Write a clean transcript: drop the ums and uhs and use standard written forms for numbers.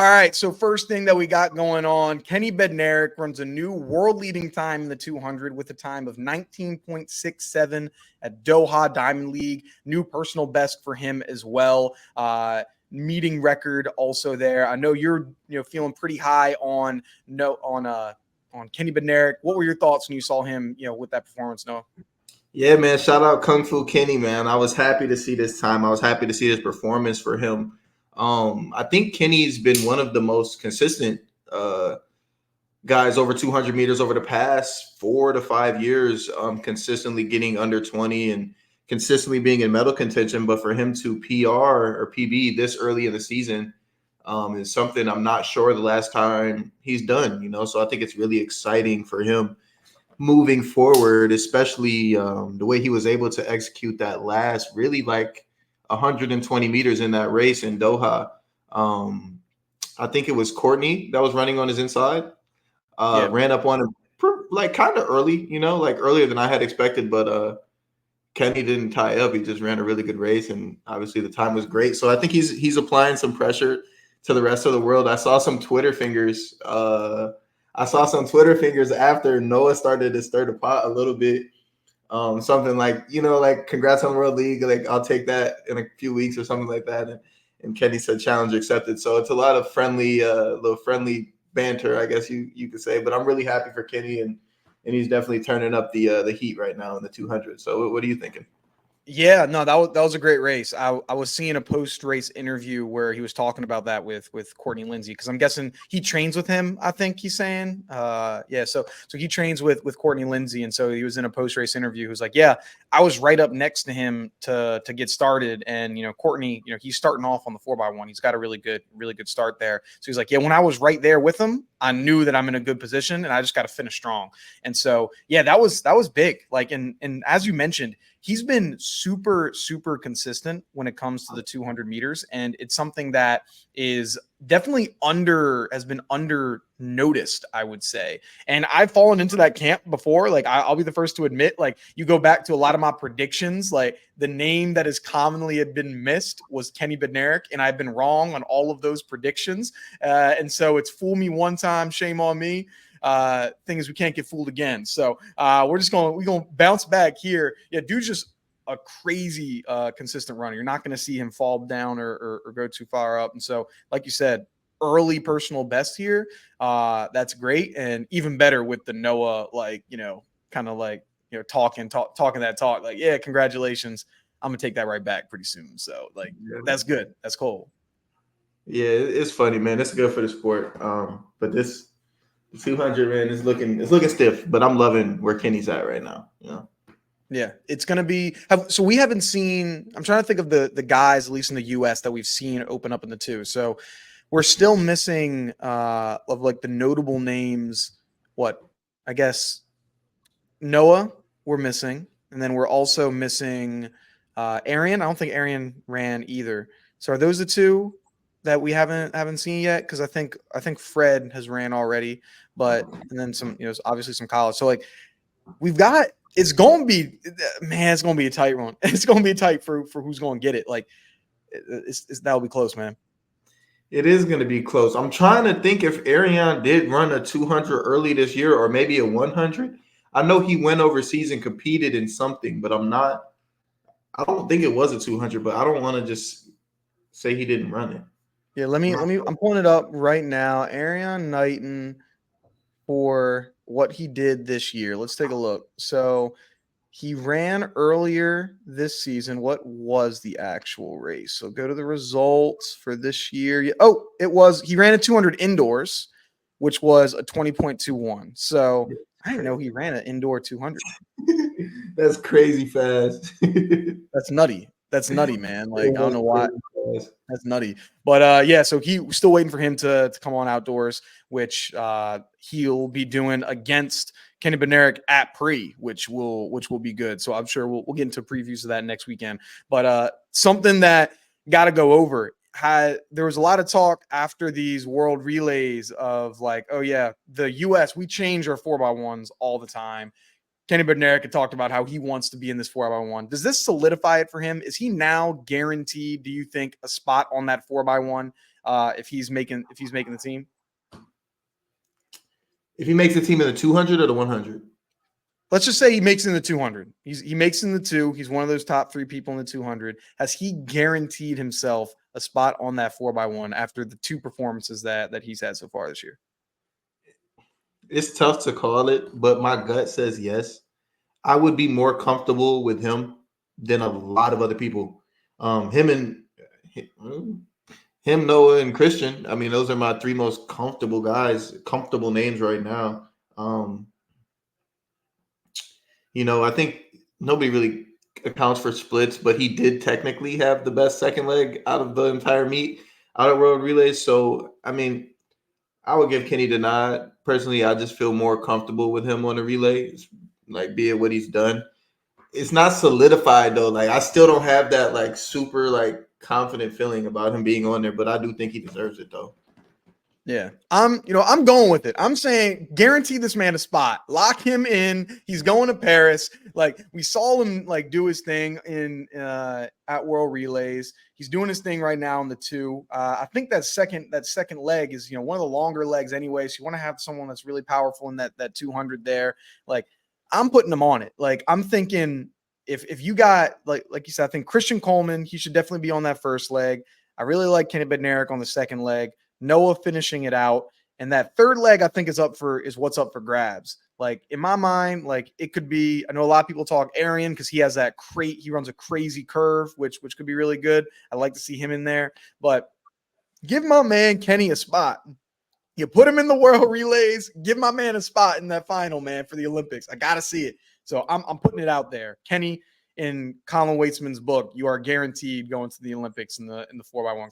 All right, so first thing that we got going on, Kenny Bednarek runs a new world-leading time in the 200 with a time of 19.67 at Doha Diamond League. New personal best for him as well. Meeting record also there. I know you're feeling pretty high on Kenny Bednarek. What were your thoughts when you saw him with that performance, Noah? Yeah, man. Shout out Kung Fu Kenny, man. I was happy to see this time. I was happy to see this performance for him. I think Kenny's been one of the most consistent guys over 200 meters over the past 4 to 5 years, consistently getting under 20 and consistently being in medal contention. But for him to PR or PB this early in the season is something I'm not sure the last time he's done, So I think it's really exciting for him moving forward, especially the way he was able to execute that last really like 120 meters in that race in Doha. I think it was Courtney that was running on his inside. Ran up on him like kind of early, like earlier than I had expected, but Kenny didn't tie up. He just ran a really good race, and obviously the time was great. So I think he's applying some pressure to the rest of the world. I saw some Twitter fingers. After Noah started to stir the pot a little bit. Something like, like congrats on World League. Like I'll take that in a few weeks or something like that. And Kenny said challenge accepted. So it's a lot of little friendly banter, I guess you could say. But I'm really happy for Kenny, and he's definitely turning up the heat right now in the 200. So what are you thinking? Yeah, no, that was a great race. I was seeing a post-race interview where he was talking about that with Courtney Lindsay, because I'm guessing he trains with him. I think he's saying, so he trains with Courtney Lindsay, and so he was in a post-race interview. He was like, yeah, I was right up next to him to get started, and Courtney, he's starting off on the 4x1. He's got a really good start there. So he's like, yeah, when I was right there with him, I knew that I'm in a good position, and I just got to finish strong. And so yeah, that was big. Like, and as you mentioned, he's been super, super consistent when it comes to the 200 meters. And it's something that is definitely has been under noticed, I would say. And I've fallen into that camp before. Like I'll be the first to admit, like you go back to a lot of my predictions, like the name that has commonly had been missed was Kenny Bednarek. And I've been wrong on all of those predictions. And so it's fool me one time, shame on me. Thing is we can't get fooled again. So we're going to bounce back here. Yeah, dude's just a crazy consistent runner. You're not going to see him fall down or go too far up. And so, like you said, early personal best here. That's great. And even better with the Noah, kind of talking that talk. Like, yeah, congratulations. I'm going to take that right back pretty soon. So, that's good. That's cool. Yeah, it's funny, man. It's good for the sport. But this 200, man, it's looking stiff, but I'm loving where Kenny's at right now. Yeah, it's going to be so we haven't seen. I'm trying to think of the guys, at least in the U.S., that we've seen open up in the 2. So we're still missing of like the notable names. What I guess Noah we're missing, and then we're also missing Arian. I don't think Arian ran either. So are those the 2 that we haven't seen yet? Because I think Fred has ran already, and then some, obviously some college. So like we've got, it's going to be, man, it's going to be a tight run. It's going to be tight for who's going to get it. Like that'll be close, man. It is going to be close. I'm trying to think if Arian did run a 200 early this year or maybe a 100. I know he went overseas and competed in something, but I don't think it was a 200, but I don't want to just say he didn't run it. Yeah, I'm pulling it up right now. Arian Knighton for what he did this year. Let's take a look. So he ran earlier this season. What was the actual race? So go to the results for this year. Oh, he ran a 200 indoors, which was a 20.21. So I didn't know he ran an indoor 200. That's crazy fast. That's nutty. That's nutty, man. Like, I don't know why. That's nutty. But yeah, so he's still waiting for him to come on outdoors, which he'll be doing against Kenny Bednarek at Pre, which will be good. So I'm sure we'll get into previews of that next weekend. But something that got to go over. There was a lot of talk after these world relays of like, oh yeah, the US, we change our 4x1s all the time. Kenny Bednarek had talked about how he wants to be in this 4x1. Does this solidify it for him? Is he now guaranteed, do you think, a spot on that 4x1 if he's making the team? If he makes the team in the 200 or the 100? Let's just say he makes it in the 200. He makes it in the 2. He's one of those top 3 people in the 200. Has he guaranteed himself a spot on that 4x1 after the 2 performances that he's had so far this year? It's tough to call it, but my gut says yes. I would be more comfortable with him than a lot of other people. Him, Noah, and Christian. I mean, those are my 3 most comfortable guys, comfortable names right now. I think nobody really accounts for splits, but he did technically have the best second leg out of the entire meet, out of World Relays. So, I mean, I would give Kenny the nod. Personally, I just feel more comfortable with him on the relays, like be it what he's done. It's not solidified though. Like I still don't have that like super like confident feeling about him being on there, but I do think he deserves it though. Yeah, I'm going with it. I'm saying guarantee this man a spot, lock him in. He's going to Paris. Like we saw him like do his thing in at World Relays. He's doing his thing right now in the 2. I think that second leg is one of the longer legs anyway. So you want to have someone that's really powerful in that 200 there. Like I'm putting him on it. Like I'm thinking if you got like you said, I think Christian Coleman, he should definitely be on that first leg. I really like Kenny Bednarek on the second leg. Noah finishing it out. And that third leg, I think, is what's up for grabs. Like in my mind, like it could be, I know a lot of people talk Arian because he has that he runs a crazy curve, which could be really good. I'd like to see him in there. But give my man Kenny a spot. You put him in the World Relays, give my man a spot in that final, man, for the Olympics. I gotta see it. So I'm putting it out there. Kenny, in Colin Weitzman's book, you are guaranteed going to the Olympics in the 4x1